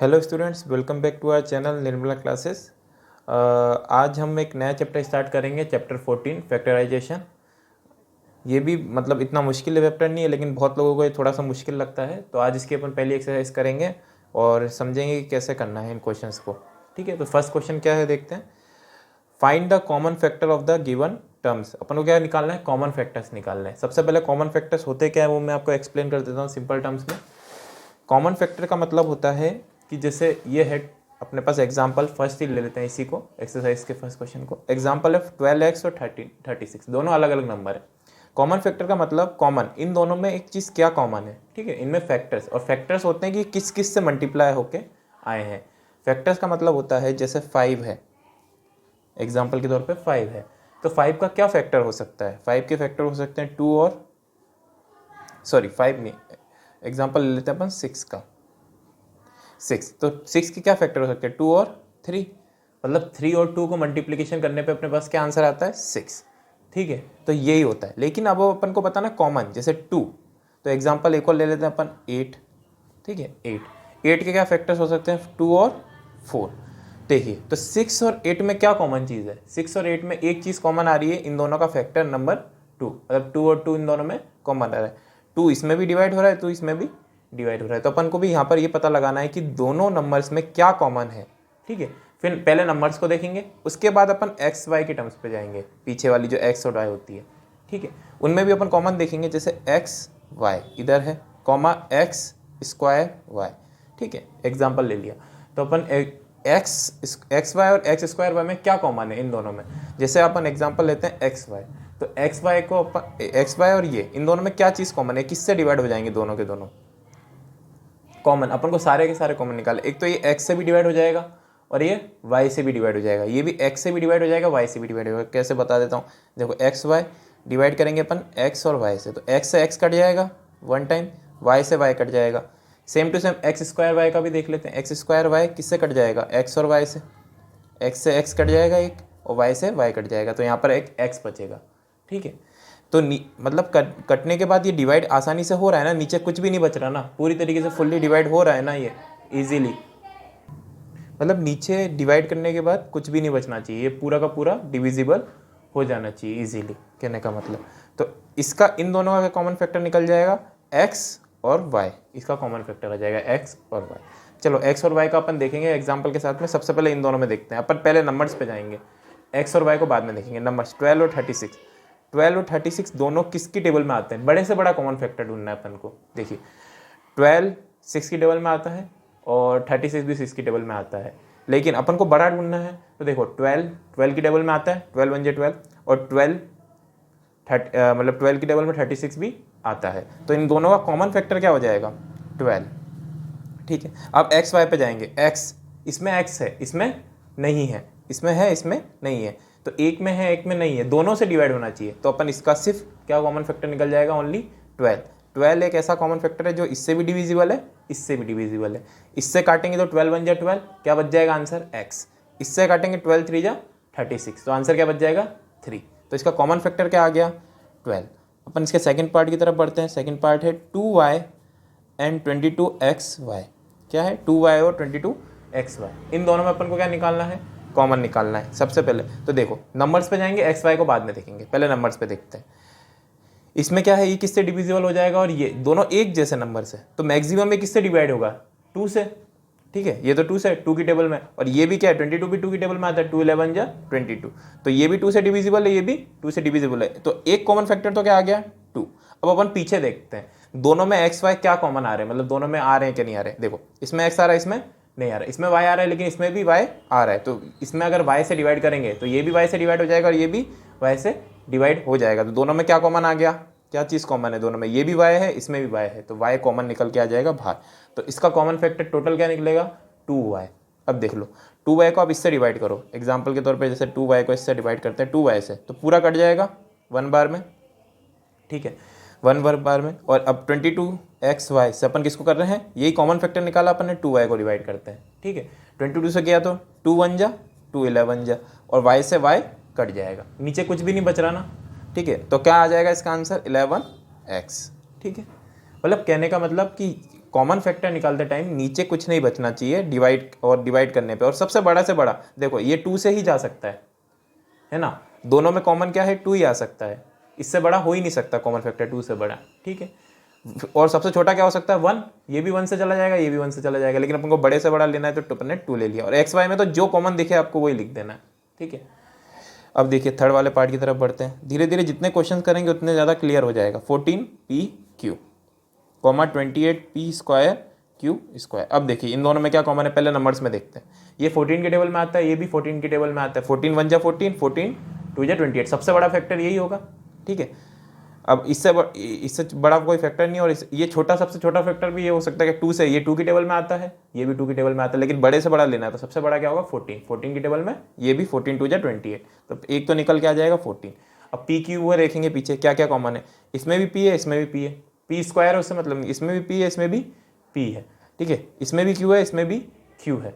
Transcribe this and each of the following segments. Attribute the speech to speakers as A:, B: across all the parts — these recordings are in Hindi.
A: Hello students, welcome back to our channel Nirmala classes. आज हम एक नया चैप्टर स्टार्ट करेंगे, चैप्टर 14 फैक्टराइजेशन। ये भी मतलब इतना मुश्किल चैप्टर नहीं है, लेकिन बहुत लोगों को ये थोड़ा सा मुश्किल लगता है। तो आज इसकी अपन पहली एक्सरसाइज करेंगे और समझेंगे कि कैसे करना है इन क्वेश्चंस को। ठीक है, तो फर्स्ट क्वेश्चन क्या है देखते हैं। Find the common factor of the given terms. अपन को क्या निकालना है? कॉमन फैक्टर्स निकालना है। सबसे पहले कॉमन फैक्टर्स होते क्या है वो मैं आपको एक्सप्लेन कर देता हूँ सिंपल टर्म्स में। कॉमन फैक्टर का मतलब होता है कि जैसे ये है अपने पास एग्जाम्पल, फर्स्ट ही ले लेते हैं इसी को, एक्सरसाइज के फर्स्ट क्वेश्चन को। एग्जाम्पल है 12x और 36, दोनों अलग अलग नंबर है। कॉमन फैक्टर का मतलब कॉमन, इन दोनों में एक चीज़ क्या कॉमन है। ठीक है, इनमें फैक्टर्स, और फैक्टर्स होते हैं कि किस किस से मल्टीप्लाई होके आए हैं। फैक्टर्स का मतलब होता है जैसे 5 है, एग्जाम्पल के तौर पर 5 है, तो 5 का क्या फैक्टर हो सकता है? 5 के फैक्टर हो सकते हैं 2 और 5 नहीं, एग्जाम्पल ले लेते हैं अपन 6 का। 6, तो 6 के क्या फैक्टर हो सकते हैं? 2 और 3, मतलब 3 और 2 को मल्टीप्लिकेशन करने पे अपने पास क्या आंसर आता है? 6। ठीक है, तो यही होता है। लेकिन अब अपन को बताना कॉमन, जैसे 2, तो एग्जांपल एक और ले लेते हैं अपन 8। ठीक है, 8 के क्या फैक्टर्स हो सकते हैं? 2 और 4। देखिए, तो 6 और 8 में क्या कॉमन चीज़ है? 6 और 8 में एक चीज़ कॉमन आ रही है, इन दोनों का फैक्टर नंबर 2, मतलब 2 और 2 इन दोनों में कॉमन आ रहा है। 2 इसमें भी डिवाइड हो रहा है, 2 इसमें भी डिवाइड हो रहा है। तो अपन को भी यहाँ पर ये पता लगाना है कि दोनों नंबर्स में क्या कॉमन है। ठीक है, फिर पहले नंबर्स को देखेंगे, उसके बाद अपन एक्स वाई के टर्म्स पे जाएंगे, पीछे वाली जो एक्स और वाई होती है। ठीक है, उनमें भी अपन कॉमन देखेंगे, जैसे एक्स वाई इधर है, कॉमा एक्स स्क्वायर वाई। ठीक है, एग्जाम्पल ले लिया, तो अपन एक्स वाई और एक्स स्क्वायर वाई में क्या कॉमन है इन दोनों में। जैसे अपन एग्जाम्पल लेते हैं एक्स वाई, तो एक्स वाई को अपन, एक्स वाई और ये इन दोनों में क्या चीज़ कॉमन है, किससे डिवाइड हो जाएंगे दोनों के दोनों कॉमन। अपन को सारे के सारे कॉमन निकाले। एक तो ये x से भी डिवाइड हो जाएगा और ये y से भी डिवाइड हो जाएगा, ये भी x से भी डिवाइड हो जाएगा, y से भी डिवाइड हो जाएगा। कैसे बता देता हूँ, देखो एक्स वाई डिवाइड करेंगे अपन x और y से, तो x से x कट जाएगा वन टाइम, y से y कट जाएगा। Same to same X square Y का भी देख लेते हैं। एक्स स्क्वायर वाई किससे कट जाएगा? x और y से, x से x कट जाएगा एक, और y से y कट जाएगा, तो यहाँ पर एक x बचेगा। ठीक है, तो मतलब कटने के बाद ये डिवाइड आसानी से हो रहा है ना, नीचे कुछ भी नहीं बच रहा ना, पूरी तरीके से फुल्ली डिवाइड हो रहा है ना ये इजीली। मतलब नीचे डिवाइड करने के बाद कुछ भी नहीं बचना चाहिए, ये पूरा का पूरा डिविजिबल हो जाना चाहिए इजीली, कहने का मतलब। तो इसका इन दोनों का कॉमन फैक्टर निकल जाएगा x और y, इसका कॉमन फैक्टर आ जाएगा x और y। चलो x और y का अपन देखेंगे एग्जाम्पल के साथ में। सबसे पहले इन दोनों में देखते हैं, अपन पहले नंबर्स पे जाएंगे, x और y को बाद में देखेंगे। नंबर्स 12 और 36, 12 और 36 दोनों किसकी टेबल में आते हैं? बड़े से बड़ा कॉमन फैक्टर ढूंढना है अपन को। देखिए 12 6 की टेबल में आता है और 36 भी 6 की टेबल में आता है, लेकिन अपन को बड़ा ढूंढना है। तो देखो 12 की टेबल में आता है, 12 1 12, और 12 की टेबल में 36 भी आता है। तो इन दोनों का कॉमन फैक्टर क्या हो जाएगा? 12। ठीक है, अब एक्स वाई पे जाएंगे। एक्स, इसमें एक्स है, इसमें नहीं है, इसमें है, इसमें नहीं है, तो एक में है एक में नहीं है, दोनों से डिवाइड होना चाहिए। तो अपन इसका सिर्फ क्या कॉमन फैक्टर निकल जाएगा? ओनली 12। 12 एक ऐसा कॉमन फैक्टर है जो इससे भी डिविजिबल है, इससे भी डिविजिबल है। इससे काटेंगे तो 12 1 12, क्या बच जाएगा आंसर? x। इससे काटेंगे 12 3 36, तो आंसर क्या बच जाएगा? 3। तो इसका कॉमन फैक्टर क्या आ गया? 12। अपन इसके सेकंड पार्ट की तरफ बढ़ते हैं। सेकंड पार्ट है 2y एंड 22xy। क्या है? 2y और 22xy, इन दोनों में अपन को क्या निकालना है? कॉमन निकालना है। सबसे पहले तो देखो नंबर्स पे जाएंगे, एक्स वाई को बाद में देखेंगे, पहले नंबर्स पे देखते हैं। इसमें क्या है, ये किससे डिविजिबल हो जाएगा? और ये दोनों एक जैसे नंबर्स है, तो मैक्सिमम में किससे डिवाइड होगा? 2 से। ठीक है, ये तो 2 से, 2 की टेबल में, और ये भी क्या है? 22 भी 2 की टेबल में आता है, 2 11 22, तो ये भी 2 से डिविजिबल है, ये भी 2 से डिविजिबल है। तो एक कॉमन फैक्टर तो क्या आ गया? 2। अब अपन पीछे देखते हैं, दोनों में एक्स वाई क्या कॉमन आ रहे हैं, मतलब दोनों में आ रहे हैं क्या नहीं आ रहे। देखो इसमें एक्स आ रहा है, इसमें नहीं आ रहा है, इसमें वाई आ रहा है लेकिन इसमें भी वाई आ रहा है। तो इसमें अगर वाई से डिवाइड करेंगे तो ये भी वाई से डिवाइड हो जाएगा और ये भी वाई से डिवाइड हो जाएगा। तो दोनों में क्या कॉमन आ गया? क्या चीज़ कॉमन है दोनों में? ये भी वाई है, इसमें भी वाई है, तो वाई कॉमन निकल के आ जाएगा बाहर। तो इसका कॉमन फैक्टर टोटल क्या निकलेगा? 2y। अब देख लो 2y को आप इससे डिवाइड करो, एग्जाम्पल के तौर पे जैसे 2y को इससे डिवाइड करते हैं 2y से, तो पूरा कट जाएगा 1 बार में। ठीक है, 1 बार में। और अब 22xy से अपन किसको कर रहे हैं? यही कॉमन फैक्टर निकाला अपन ने, 2y को डिवाइड करते हैं। ठीक है, 22 से किया तो 2 1 जा 2 11 जा, और y से y कट जाएगा, नीचे कुछ भी नहीं बच रहा ना। ठीक है, तो क्या आ जाएगा इसका आंसर? 11x। ठीक है, मतलब कहने का मतलब कि कॉमन फैक्टर निकालते टाइम नीचे कुछ नहीं बचना चाहिए डिवाइड करने पे। और सबसे बड़ा से बड़ा देखो ये 2 से ही जा सकता है ना, दोनों में कॉमन क्या है 2 ही आ सकता है, इससे बड़ा हो ही नहीं सकता कॉमन फैक्टर 2 से बड़ा, ठीक है। और सबसे छोटा क्या हो सकता है 1, ये भी 1 से चला जाएगा, ये भी 1 से चला जाएगा, लेकिन अपन को बड़े से बड़ा लेना है तो अपन ने 2 ले लिया। और एक्स वाई में तो जो कॉमन दिखे आपको वही लिख देना है, ठीक है। अब देखिए थर्ड वाले पार्ट की तरफ बढ़ते हैं। धीरे धीरे जितने क्वेश्चन करेंगे उतने ज़्यादा क्लियर हो जाएगा। 14p comma 28p² q²। अब देखिए इन दोनों में क्या कॉमन है, पहले नंबर्स में देखते हैं। ये 14 के टेबल में आता है, ये भी 14 के टेबल में आता है। 14 1 जा 14, 14 2 जा 28, सबसे बड़ा फैक्टर यही होगा, ठीक है। अब इससे बड़ा कोई फैक्टर नहीं। और ये छोटा, सबसे छोटा फैक्टर भी ये हो सकता है कि 2 से, ये 2 की टेबल में आता है, ये भी 2 की टेबल में आता है, लेकिन बड़े से बड़ा लेना है तो सबसे बड़ा क्या होगा 14 की टेबल में, ये भी 14 2 जा 28, तो एक तो निकल के आ जाएगा 14। अब पी क्यू वो देखेंगे पीछे क्या क्या कॉमन है, इसमें भी पी है, इसमें भी पी है, p² है उससे मतलब नहीं, इसमें भी पी है, इसमें भी पी है, ठीक है। इसमें भी क्यू है, इसमें भी क्यू है।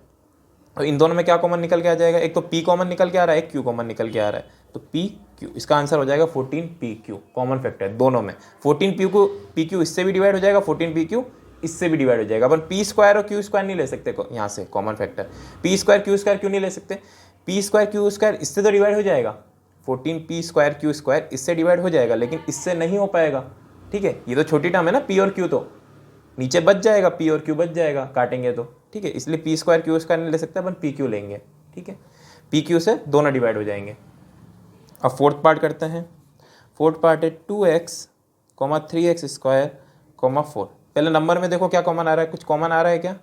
A: तो इन दोनों में क्या कॉमन निकल के आ जाएगा, एक तो p कॉमन निकल के आ रहा है, एक q कॉमन निकल के आ रहा है, तो p q, इसका आंसर हो जाएगा 14pq, कॉमन फैक्टर दोनों में। 14pq इससे भी डिवाइड हो जाएगा, 14pq इससे भी डिवाइड हो जाएगा। अपन p² और q² नहीं ले सकते यहाँ से कॉमन फैक्टर, p² q² क्यों नहीं ले सकते, p² q² इससे तो डिवाइड हो जाएगा, 14p² q² इससे डिवाइड हो जाएगा, लेकिन इससे नहीं हो पाएगा, ठीक है। ये तो छोटी टर्म है ना, p और q, तो नीचे बच जाएगा, p और q बच जाएगा काटेंगे तो, ठीक है। इसलिए p² q² नहीं ले सकते, अपन pq लेंगे, ठीक है। pq से दोनों डिवाइड हो जाएंगे। अब फोर्थ पार्ट करते हैं। फोर्थ पार्ट है 2x 3x² 4। पहले नंबर में देखो क्या कॉमन आ रहा है, कुछ कॉमन आ रहा है क्या,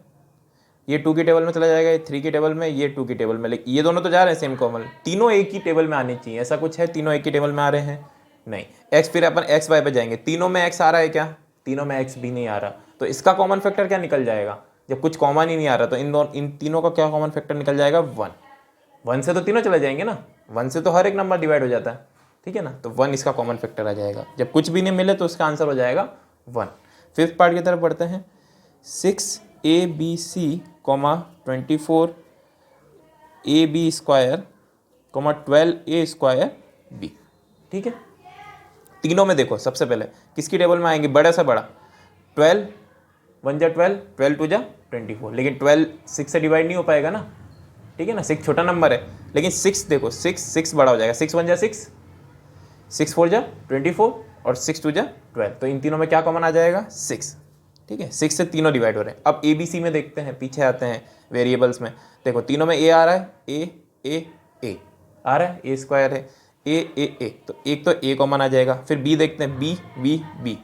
A: ये 2 की टेबल में चला जाएगा, ये 3 की टेबल में, ये 2 की टेबल में, लेकिन ये दोनों तो जा रहे हैं सेम कॉमन, तीनों एक ही टेबल में आने चाहिए, ऐसा कुछ है तीनों एक ही टेबल में आ रहे हैं नहीं। x, फिर अपन एक्स वाई पे जाएंगे, तीनों में x आ रहा है क्या, तीनों में x भी नहीं आ रहा, तो इसका कॉमन फैक्टर क्या निकल जाएगा, जब कुछ कॉमन ही नहीं आ रहा तो इन तीनों का क्या कॉमन फैक्टर निकल जाएगा 1 से तो तीनों चले जाएंगे ना, 1 से तो हर एक नंबर डिवाइड हो जाता है, ठीक है ना, तो 1 इसका कॉमन फैक्टर आ जाएगा। जब कुछ भी नहीं मिले तो इसका आंसर हो जाएगा 1। फिफ्थ पार्ट की तरफ बढ़ते हैं। 6abc 24 ab² 12a² b, ठीक है। तीनों में देखो सबसे पहले किसकी टेबल में आएंगे, बड़ा सा बड़ा, 12 1 जा 12, 12 2 जा 24, लेकिन 12 6 से डिवाइड नहीं हो पाएगा ना, ठीक है ना, 6 छोटा नंबर है, लेकिन 6 देखो 6 बड़ा हो जाएगा, 6 1 जा 6, 6 4 जा 24 और 6 2 जा 12, तो इन तीनों में क्या कॉमन आ जाएगा 6, ठीक है। 6 से तीनों डिवाइड हो रहे हैं। अब ABC में देखते हैं, पीछे आते हैं वेरिएबल्स में, देखो तीनों में A आ रहा है, A आ रहा है, A² है, A, तो एक तो A कॉमन आ जाएगा। फिर B देखते हैं, B,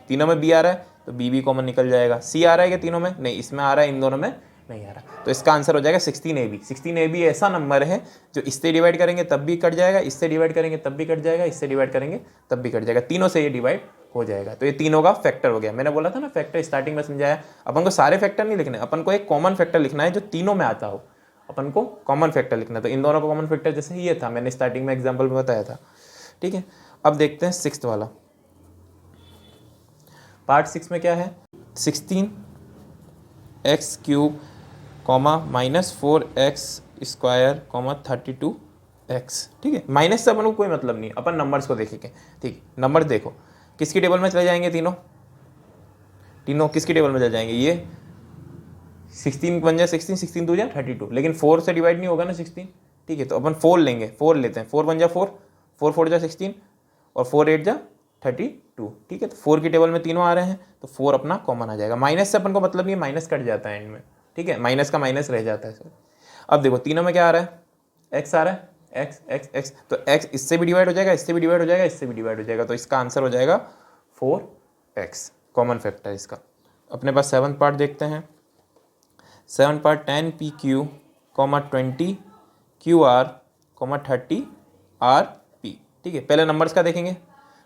A: तीनों में B आ रहा है तो B कॉमन निकल जाएगा। C आ रहा है क्या तीनों में, नहीं, इसमें आ रहा है, इन दोनों में नहीं आ रहा, तो इसका आंसर हो जाएगा 16ab। 16ab ऐसा नंबर है जो इससे डिवाइड करेंगे तब भी कट जाएगा, इससे डिवाइड करेंगे तब भी कट जाएगा, इससे डिवाइड करेंगे तब भी कट जाएगा, तीनों से ये डिवाइड हो जाएगा। तो ये तीनों का फैक्टर हो गया। मैंने बोला था ना फैक्टर स्टार्टिंग में समझाया, अपन को सारे फैक्टर नहीं लिखने, अपन को एक कॉमन फैक्टर लिखना है जो तीनों में आता हो, अपन को कॉमन फैक्टर लिखना। तो इन दोनों का कॉमन फैक्टर जैसे ये था, मैंने स्टार्टिंग में एग्जाम्पल में बताया था, ठीक है। अब देखते हैं सिक्स्थ वाला पार्ट। 6 में क्या है, 16x³ -4x² 32x, ठीक है। माइनस से अपन को कोई मतलब नहीं, अपन नंबर्स को देखेंगे, ठीक। नंबर देखो किसकी टेबल में चले जाएंगे, तीनों किसकी टेबल में चले जाएंगे, ये 16 1 जा 16, 16 2 जा 32, लेकिन 4 से डिवाइड नहीं होगा ना 16, ठीक है। तो अपन 4 लेंगे, 4 लेते हैं, 4 1 जा 4, 4 4 जा 16 और 4 8 जा 32, ठीक है। तो 4 की टेबल में तीनों आ रहे हैं तो 4 अपना कॉमन आ जाएगा। माइनस से अपन को मतलब नहीं, माइनस कट जाता है एंड में, ठीक है, माइनस का माइनस रह जाता है सर। अब देखो तीनों में क्या आ रहा है, x आ रहा है, x, तो x इससे भी डिवाइड हो जाएगा, इससे भी डिवाइड हो जाएगा, इससे भी डिवाइड हो जाएगा, तो इसका आंसर हो जाएगा 4x, कॉमन फैक्टर इसका। अपने पास 7th पार्ट देखते हैं। 7th part 10pq 20qr 30rp, ठीक है। पहले नंबर्स का देखेंगे,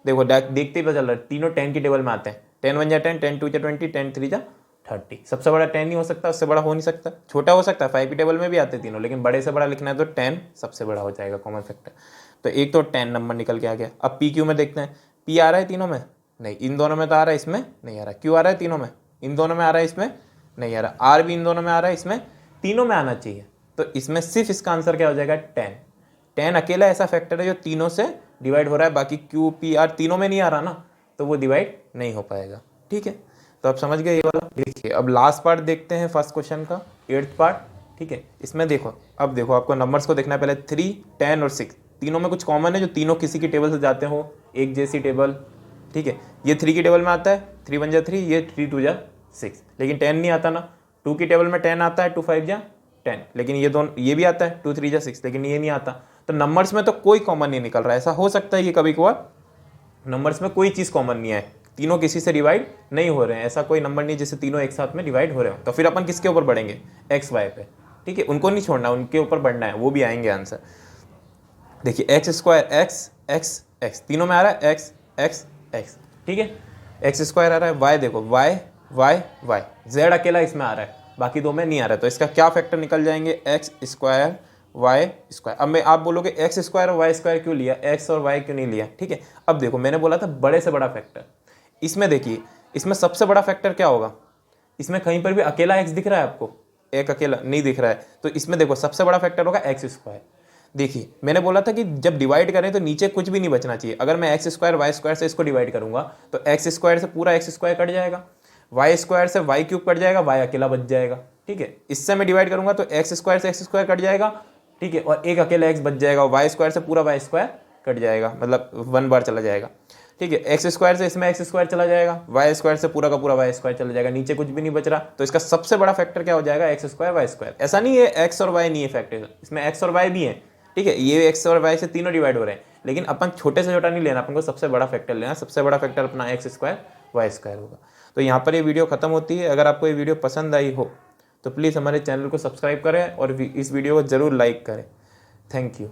A: देखो देखते ही पता चल रहा है तीनों 10 की टेबल में आते हैं। 10 1 जा 10, 10 2 जा 20, 10 3 जा 30। सबसे बड़ा 10 नहीं हो सकता, उससे बड़ा हो नहीं सकता, छोटा हो सकता है, 5 की टेबल में भी आते हैं तीनों, लेकिन बड़े से बड़ा लिखना है तो 10 सबसे बड़ा हो जाएगा कॉमन फैक्टर। तो एक तो 10 नंबर निकल के आ गया। अब पी क्यू में देखते हैं, पी आ रहा है तीनों में, नहीं, इन दोनों में तो आ रहा है, इसमें नहीं आ रहा। क्यू आ रहा है तीनों में, इन दोनों में आ रहा है, इसमें नहीं आ रहा। आर भी इन दोनों में आ रहा है, इसमें तीनों में आना चाहिए, तो इसमें सिर्फ इसका आंसर क्या हो जाएगा 10। 10 अकेला ऐसा फैक्टर है जो तीनों से डिवाइड हो रहा है, बाकी क्यू पी आर तीनों में नहीं आ रहा ना, तो वो डिवाइड नहीं हो पाएगा, ठीक है। तो आप समझ गए ये वाला। देखिए अब लास्ट पार्ट देखते हैं फर्स्ट क्वेश्चन का, 8th पार्ट। ठीक है, इसमें देखो, अब देखो आपको नंबर्स को देखना है पहले। 3, 10 और 6 तीनों में कुछ कॉमन है, जो तीनों किसी की टेबल से जाते हो, एक जैसी टेबल। ठीक है, ये 3 की टेबल में आता है, 3 1 जा 3, ये 3 2 जा 6, लेकिन 10 नहीं आता ना। 2 की टेबल में 10 आता है, 2 5 जा 10, लेकिन ये दोनों, ये भी आता है 2 3 जा 6, लेकिन ये नहीं आता। तो नंबर्स में तो कोई कॉमन नहीं निकल रहा है। ऐसा हो सकता है कि कभी कभार नंबर्स में कोई चीज़ कॉमन नहीं है, तीनों किसी से डिवाइड नहीं हो रहे हैं, ऐसा कोई नंबर नहीं जिससे तीनों एक साथ में डिवाइड हो रहे हो। तो फिर अपन किसके ऊपर बढ़ेंगे, एक्स वाई पे। ठीक है, उनको नहीं छोड़ना, उनके ऊपर बढ़ना है, वो भी आएंगे आंसर। देखिए x square x x x तीनों में आ रहा है, एक्स एक्स एक्स। ठीक है, एक्स स्क्वायर आ रहा है, वाई देखो वाई वाई वाई, जेड अकेला इसमें आ रहा है, बाकी दो में नहीं आ रहा है। तो इसका क्या फैक्टर निकल जाएंगे, एक्स स्क्वायर वाई स्क्वायर। अब मैं आप बोलोगे एक्स स्क्वायर और वाई स्क्वायर क्यों लिया, एक्स और वाई क्यों नहीं लिया। ठीक है, अब देखो मैंने बोला था बड़े से बड़ा फैक्टर। इसमें देखिए, इसमें सबसे बड़ा फैक्टर क्या होगा, इसमें कहीं पर भी अकेला एक्स दिख रहा है आपको, एक अकेला नहीं दिख रहा है। तो इसमें देखो सबसे बड़ा फैक्टर होगा एक्स स्क्वायर। देखिए मैंने बोला था कि जब डिवाइड करें तो नीचे कुछ भी नहीं बचना चाहिए। अगर मैं एक्स स्क्वायर वाई स्क्वायर से इसको डिवाइड करूंगा तो एक्स स्क्वायर से पूरा एक्स स्क्वायर कट जाएगा, वाई स्क्वायर से वाई क्यूब कट जाएगा, वाई अकेला बच जाएगा। ठीक है, इससे मैं डिवाइड करूंगा तो एक्स स्क्वायर से एक्स स्क्वायर कट जाएगा। ठीक है, और एक अकेला एक्स बच जाएगा, वाई स्क्वायर से पूरा वाई स्क्वायर कट जाएगा, मतलब 1 बार चला जाएगा। ठीक है, एक्स स्क्वायर से इसमें एक्स स्क्वायर चला जाएगा, वाई स्क्वायर से पूरा का पूरा वाई स्क्वायर चला जाएगा, नीचे कुछ भी नहीं बच रहा। तो इसका सबसे बड़ा फैक्टर क्या हो जाएगा, एक्स स्क्वायर वाई स्क्वायर। ऐसा नहीं है एक्स और वाई नहीं है फैक्टर, इसमें एक्स और वाई भी है। ठीक है, ये एक्स और वाई से तीनों डिवाइड हो रहे हैं, लेकिन अपन छोटे से छोटा नहीं लेना, अपन को सबसे बड़ा फैक्टर लेना। सबसे बड़ा फैक्टर अपना एक्स स्क्वायर वाई स्क्वायर होगा। तो यहाँ पर ये वीडियो खत्म होती है। अगर आपको ये वीडियो पसंद आई हो तो प्लीज़ हमारे चैनल को सब्सक्राइब करें और इस वीडियो को ज़रूर लाइक करें। Thank you.